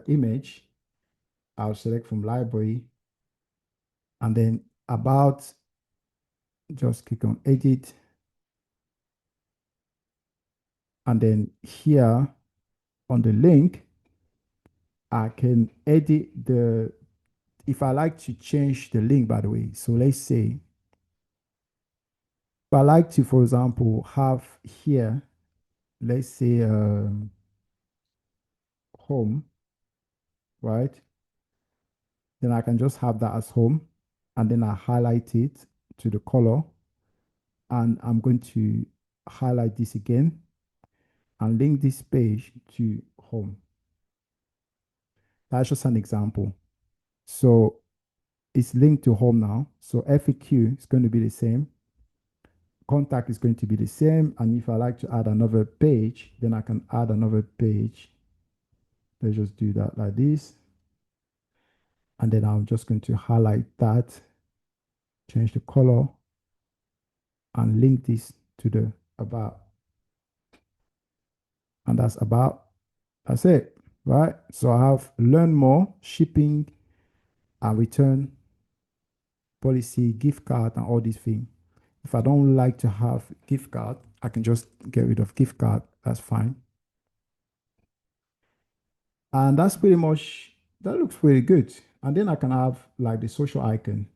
image, I'll select from library, and then about, just click on edit. And then here on the link, I can edit if I like to change the link, by the way. So let's say, if I like to, for example, have here, let's say home, right? Then I can just have that as home, and then I highlight it to the color, and I'm going to highlight this again and link this page to home. That's just an example. So it's linked to home now. So FAQ is going to be the same. Contact is going to be the same. And if I like to add another page, then I can add another page. Let's just do that like this. And then I'm just going to highlight that, change the color, and link this to the about. And that's it, right? So I have learn more, shipping and return policy, gift card, and all these things. If I don't like to have gift card, I can just get rid of gift card. That's fine. And that's pretty much, that looks pretty good. And then I can have like the social icon,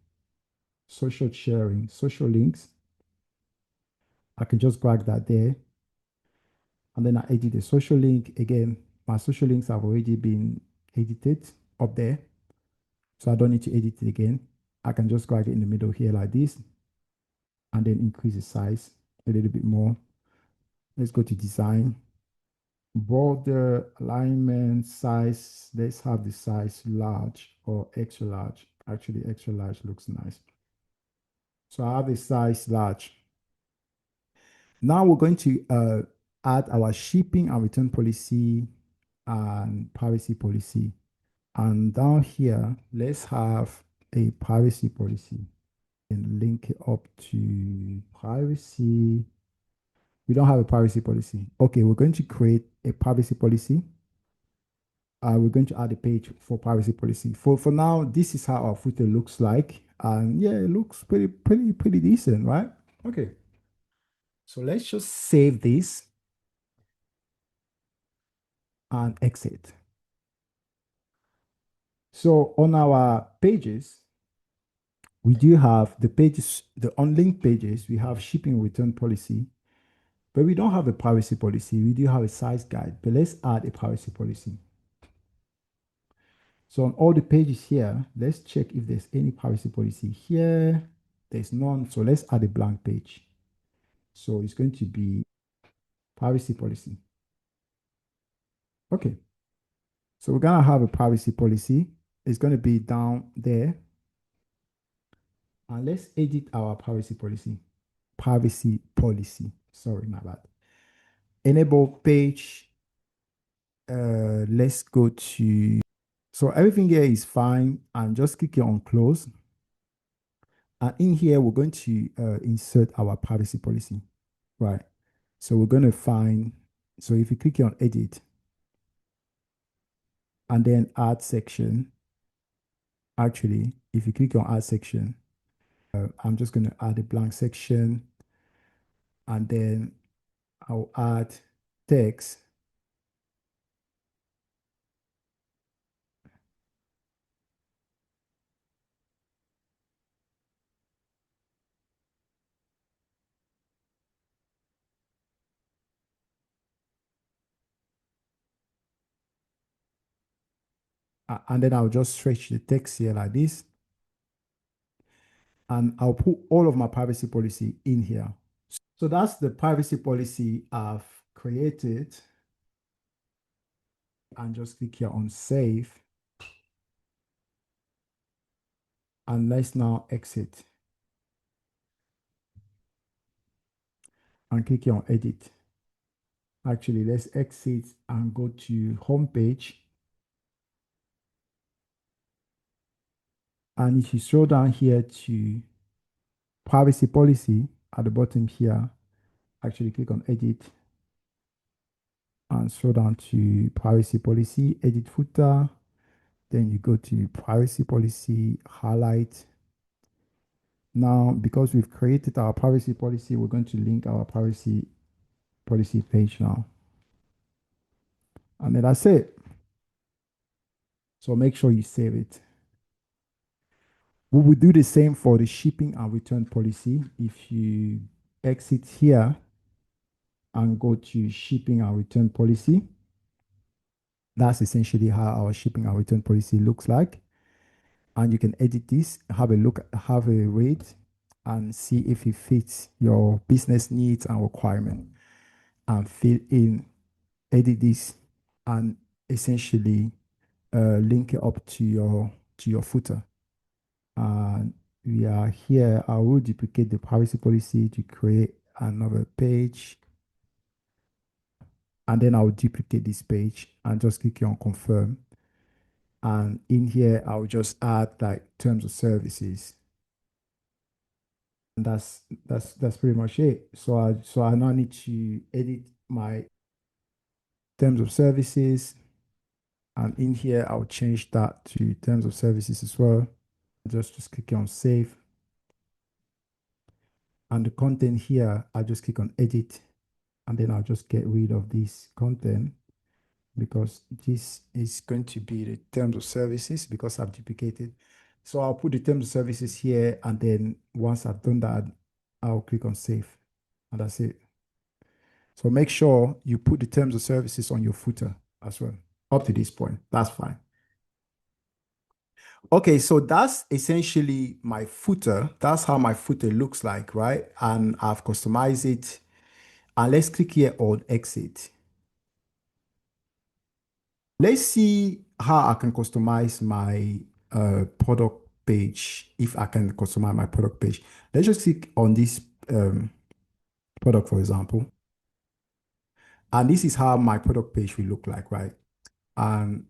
social sharing, social links. I can just drag that there. And then I edit the social link. Again, my social links have already been edited up there. So I don't need to edit it again. I can just drag it in the middle here like this and then increase the size a little bit more. Let's go to design, border, alignment, size. Let's have the size large or extra large. Actually, extra large looks nice. So I have a size large. Now we're going to add our shipping and return policy and privacy policy. And down here, let's have a privacy policy and link it up to privacy. We don't have a privacy policy. Okay, we're going to create a privacy policy. We're going to add a page for privacy policy. For now, this is how our footer looks like. And yeah, it looks pretty decent, right? Okay. So let's just save this and exit. So on our pages, we do have the pages, the unlinked pages, we have shipping return policy, but we don't have a privacy policy. We do have a size guide, but let's add a privacy policy. So on all the pages here, let's check if there's any privacy policy here. There's none. So let's add a blank page. So it's going to be privacy policy. Okay. So we're going to have a privacy policy. It's going to be down there. And let's edit our privacy policy. Privacy policy. Sorry, my bad. Enable page. Let's go to, so everything here is fine, and just click here on close. And in here, we're going to insert our privacy policy, right? So we're going to find, so if you click here on edit and then add section, actually, if you click on add section, I'm just going to add a blank section and then I'll add text. And then I'll just stretch the text here like this. And I'll put all of my privacy policy in here. So that's the privacy policy I've created. And just click here on save. And let's now exit. And click here on edit. Actually, let's exit and go to home page. And if you scroll down here to privacy policy at the bottom here, actually click on edit and scroll down to privacy policy, edit footer. Then you go to privacy policy, highlight. Now, because we've created our privacy policy, we're going to link our privacy policy page now. And then that's it. So make sure you save it. We will do the same for the shipping and return policy. If you exit here and go to shipping and return policy, that's essentially how our shipping and return policy looks like. And you can edit this, have a look, have a read, and see if it fits your business needs and requirement. And fill in, edit this, and essentially link it up to your footer. And we are here. I will duplicate the privacy policy to create another page. And then I'll duplicate this page and just click on confirm. And in here, I'll just add like terms of services. And that's pretty much it. So I now need to edit my terms of services. And in here, I'll change that to terms of services as well. Just click on save. And the content here, I'll just click on edit. And then I'll just get rid of this content because this is going to be the terms of services because I've duplicated. So I'll put the terms of services here. And then once I've done that, I'll click on save. And that's it. So make sure you put the terms of services on your footer as well. Up to this point, that's fine. Okay, so that's essentially my footer. That's how my footer looks like, right? And I've customized it. And let's click here on exit. Let's see how I can customize my product page. If I can customize my product page, let's just click on this product, for example. And this is how my product page will look like, right? And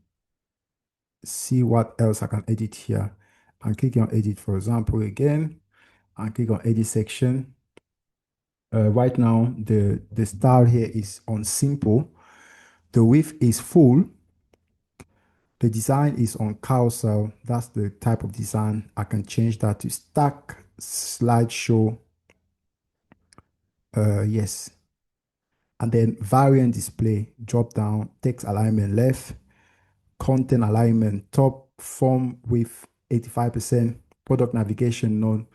see what else I can edit here. And click on edit, for example, again, and click on edit section. Right now, the style here is on simple. The width is full. The design is on carousel. That's the type of design. I can change that to stack slideshow. Yes. And then variant display, drop down, text alignment left, content alignment top, font width 85%, product navigation none,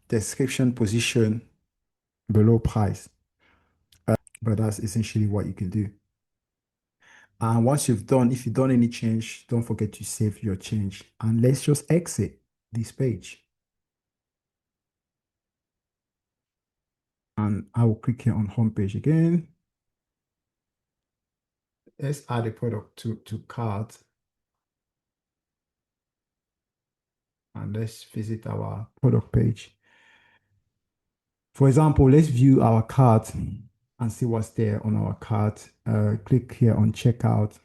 description position below price. But that's essentially what you can do. And once you've done, if you've done any change, don't forget to save your change. And let's just exit this page. And I will click here on home page again. Let's add a product to cart. And let's visit our product page. For example, let's view our cart and see what's there on our cart. Click here on checkout.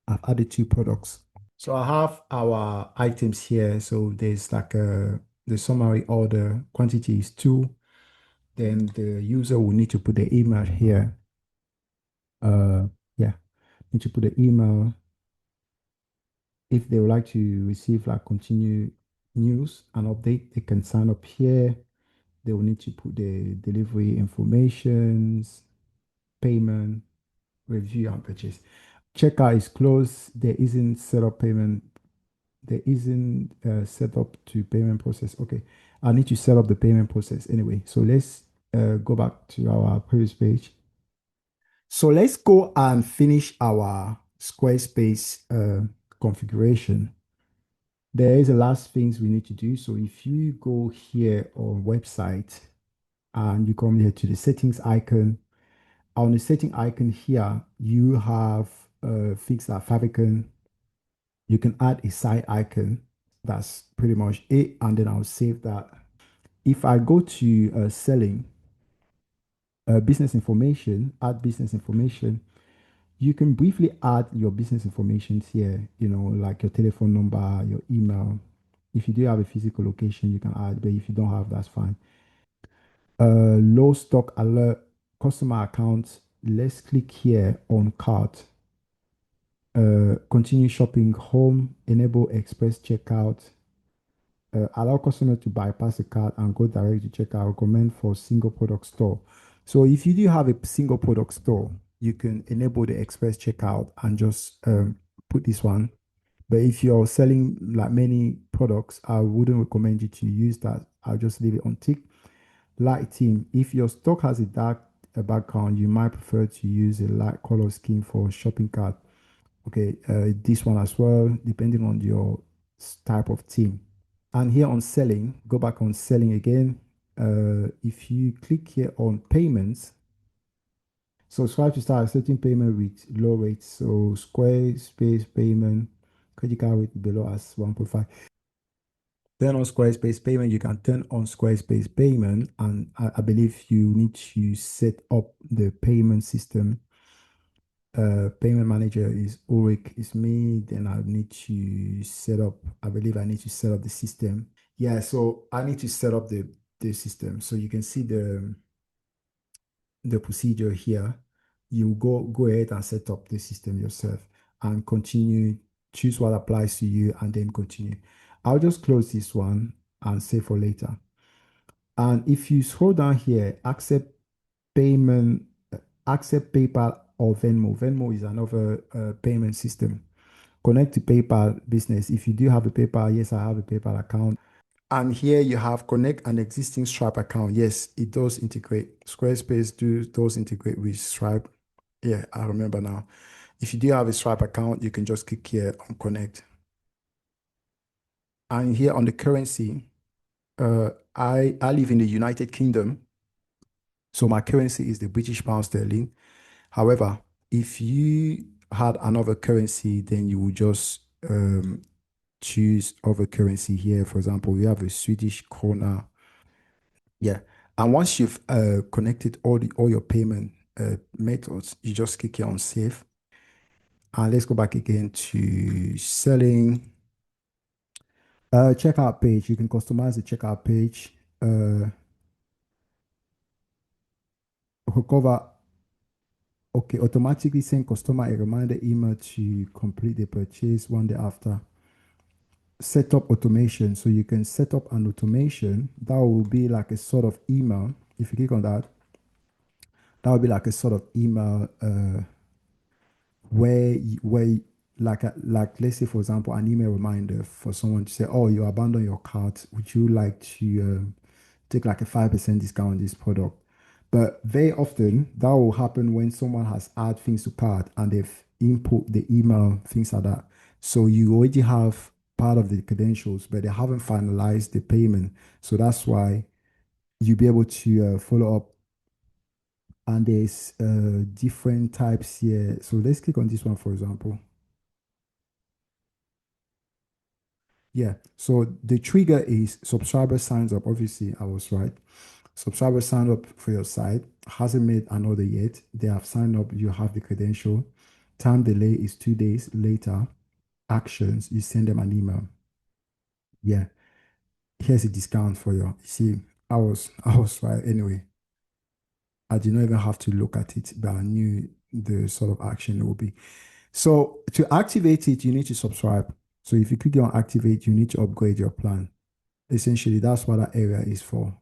I've added 2 products. So I have our items here. So there's like the summary order quantity is 2. Then the user will need to put the email here. Yeah, need to put the email. If they would like to receive like continue news and update, they can sign up here. They will need to put the delivery informations, payment, review, and purchase. Checkout is closed. There isn't set up payment. There isn't set up to payment process. Okay, I need to set up the payment process anyway. So let's go back to our previous page. So let's go and finish our Squarespace configuration. There is the last things we need to do. So if you go here on website and you come here to the settings icon, on the setting icon here, you have things like favicon. You can add a side icon. That's pretty much it. And then I'll save that. If I go to selling, business information, add business information, you can briefly add your business information here, like your telephone number, your email. If you do have a physical location, you can add, but if you don't have, that's fine. Low stock alert, customer account. Let's click here on cart. Continue shopping home, enable express checkout. Allow customer to bypass the cart and go direct to checkout. Recommend for single product store. So if you do have a single product store, you can enable the express checkout and just put this one. But if you're selling like many products, I wouldn't recommend you to use that. I'll just leave it on tick. Light theme. If your stock has a dark background, you might prefer to use a light color scheme for shopping cart. Okay, this one as well, depending on your type of theme. And here on selling, go back on selling again. If you click here on payments, subscribe to start accepting payment with low rates. So Squarespace payment, credit card rate below as 1.5. Turn on Squarespace payment. You can turn on Squarespace payment, and I believe you need to set up the payment system. Payment manager is Ulrich, is me. Then I need to set up. I believe I need to set up the system. Yeah, so I need to set up the system. So you can see the procedure here. you go ahead and set up the system yourself and continue, choose what applies to you and then continue. I'll just close this one and save for later. And if you scroll down here, payment, accept PayPal or Venmo. Venmo is another payment system. Connect to PayPal business. If you do have a PayPal, yes, I have a PayPal account. And here you have connect an existing Stripe account. Yes, it does integrate. Squarespace does integrate with Stripe. Yeah, I remember now. If you do have a Stripe account, you can just click here on connect. And here on the currency, I live in the United Kingdom, so my currency is the British pound sterling. However, if you had another currency, then you would just choose other currency here. For example, we have a Swedish krona. Yeah. And once you've connected all your payment methods, you just click here on save. And let's go back again to selling. Checkout page. You can customize the checkout page. Cover. Okay, automatically send customer a reminder email to complete the purchase one day after. Set up automation. So you can set up an automation that will be like a sort of email. If you click on that, that will be like a sort of email like let's say for example an email reminder for someone to say, oh, you abandoned your cart, would you like to take like a 5% discount on this product? But very often that will happen when someone has add things to cart and they've input the email, things like that. So you already have part of the credentials, but they haven't finalized the payment. So that's why you'll be able to follow up. And there's different types here. So let's click on this one, for example. Yeah. So the trigger is subscriber signs up. Obviously, I was right. Subscriber signed up for your site, hasn't made an order yet. They have signed up, you have the credential. Time delay is 2 days later. Actions, you send them an email. Yeah. Here's a discount for you. See, I was right anyway. I did not even have to look at it, but I knew the sort of action it would be. So to activate it, you need to subscribe. So if you click on activate, you need to upgrade your plan. Essentially, that's what that area is for.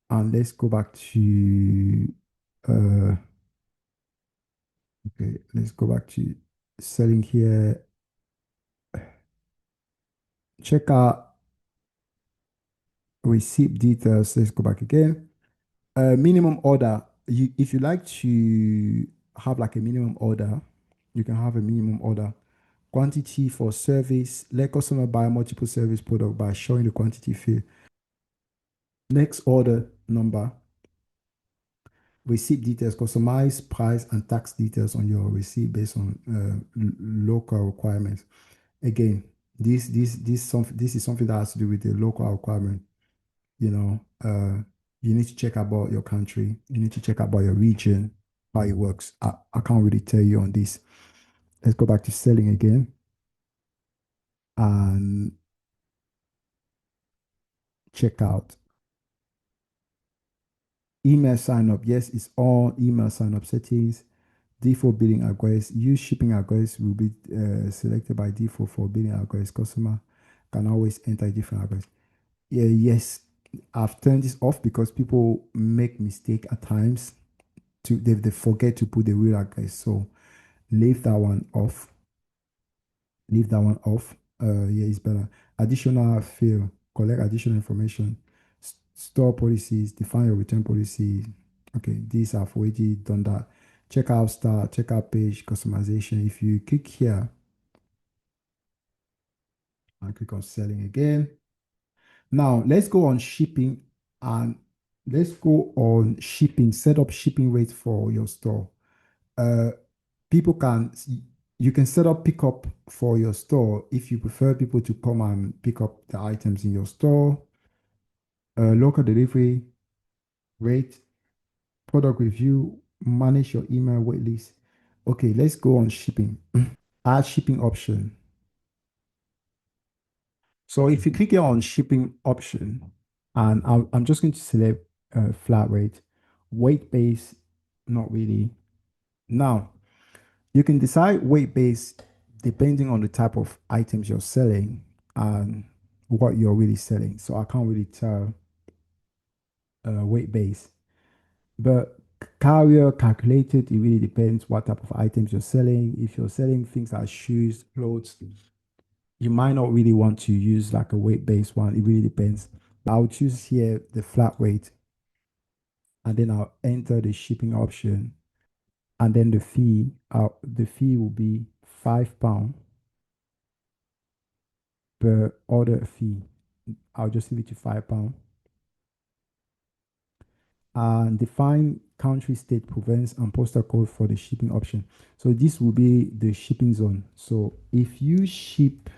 And let's go back to okay, let's go back to selling here. Check out receipt details. Let's go back again. Minimum order. If you like to have like a minimum order, you can have a minimum order. Quantity for service. Let customer buy multiple service product by showing the quantity field. Next order number. Receipt details. Customize price and tax details on your receipt based on local requirements. Again, this is something that has to do with the local requirement. You know, you need to check about your country. You need to check about your region, how it works. I can't really tell you on this. Let's go back to selling again and check out. Email sign up. Yes, it's all email sign up settings. Default billing address. Use shipping address will be selected by default for billing address. Customer can always enter a different address. Yeah, yes, I've turned this off because people make mistake at times they forget to put the real address. So leave that one off. Leave that one off. Yeah, it's better. Additional field, collect additional information, store policies, define your return policy. Okay, these I've already done that. Checkout start, checkout page, customization. If you click here and click on selling again. Now let's go on shipping and let's go on shipping, set up shipping rates for your store. Uh, people can you can set up pickup for your store if you prefer people to come and pick up the items in your store. Local delivery rate, product review, manage your email wait list. Okay, let's go on shipping. Add shipping option. So if you click here on shipping option, and I'm just going to select flat rate, weight base. Not really. Now, you can decide weight based depending on the type of items you're selling and what you're really selling. So I can't really tell weight based. But carrier calculated, it really depends what type of items you're selling. If you're selling things like shoes, clothes, you might not really want to use like a weight based one. It really depends. I'll choose here the flat rate and then I'll enter the shipping option and then the fee will be £5 per order fee. I'll just leave it to £5. And define country, state, province, and postal code for the shipping option. So this will be the shipping zone. So if you ship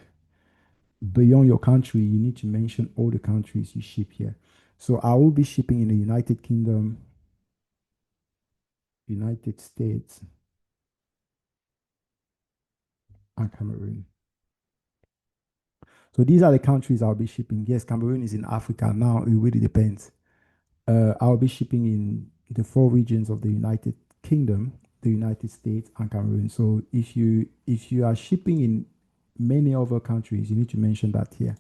beyond your country, you need to mention all the countries you ship here. So I will be shipping in the United Kingdom, United States, and Cameroon. So these are the countries I'll be shipping. Yes, Cameroon is in Africa. Now it really depends. I'll be shipping in the four regions of the United Kingdom, the United States, and Cameroon. So if you are shipping in many other countries, you need to mention that here.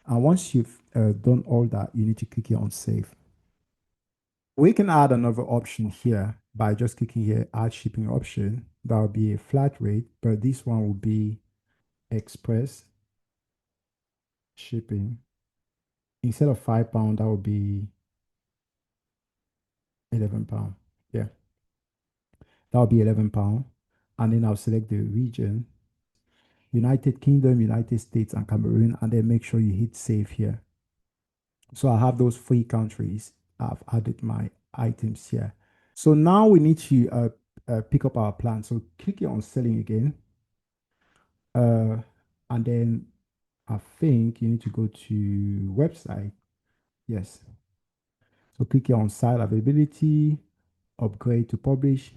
And once you've done all that, you need to click here on save. We can add another option here by just clicking here, add shipping option. That will be a flat rate, but this one will be express shipping. Instead of £5, that will be £11. Yeah, that will be £11. And then I'll select the region, United Kingdom, United States, and Cameroon, and then make sure you hit save here. So I have those three countries. I've added my items here. So now we need to pick up our plan. So click here on selling again. Uh, and then I think you need to go to website. Yes. So click here on site availability, upgrade to publish.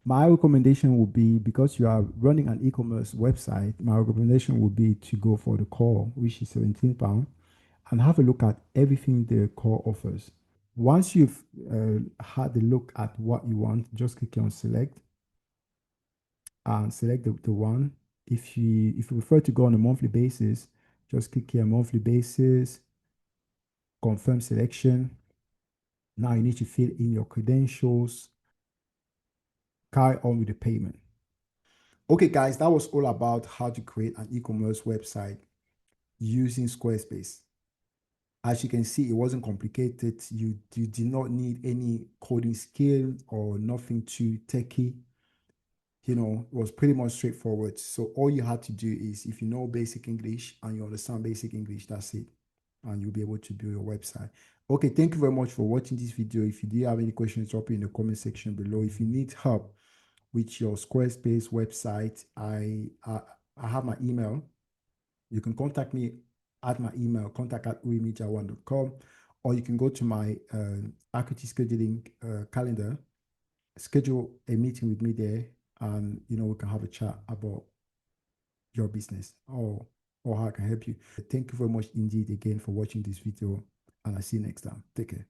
My recommendation would be, because you are running an e-commerce website, my recommendation would be to go for the core, which is £17, and have a look at everything the core offers. Once you've had a look at what you want, just click on select and select the one. If you prefer to go on a monthly basis, just click here monthly basis, confirm selection. Now you need to fill in your credentials, carry on with the payment. Okay, guys, that was all about how to create an e-commerce website using Squarespace. As you can see, it wasn't complicated. You did not need any coding skill or nothing too techy. It was pretty much straightforward. So all you had to do is, if you know basic English and you understand basic English, that's it. And you'll be able to build your website. Okay, thank you very much for watching this video. If you do have any questions, drop it in the comment section below. If you need help with your Squarespace website, I have my email. You can contact me at my email, contact@uimijawan.com, or you can go to my Acuity scheduling calendar, schedule a meeting with me there, and we can have a chat about your business or how I can help you. Thank you very much indeed again for watching this video, and I'll see you next time. Take care.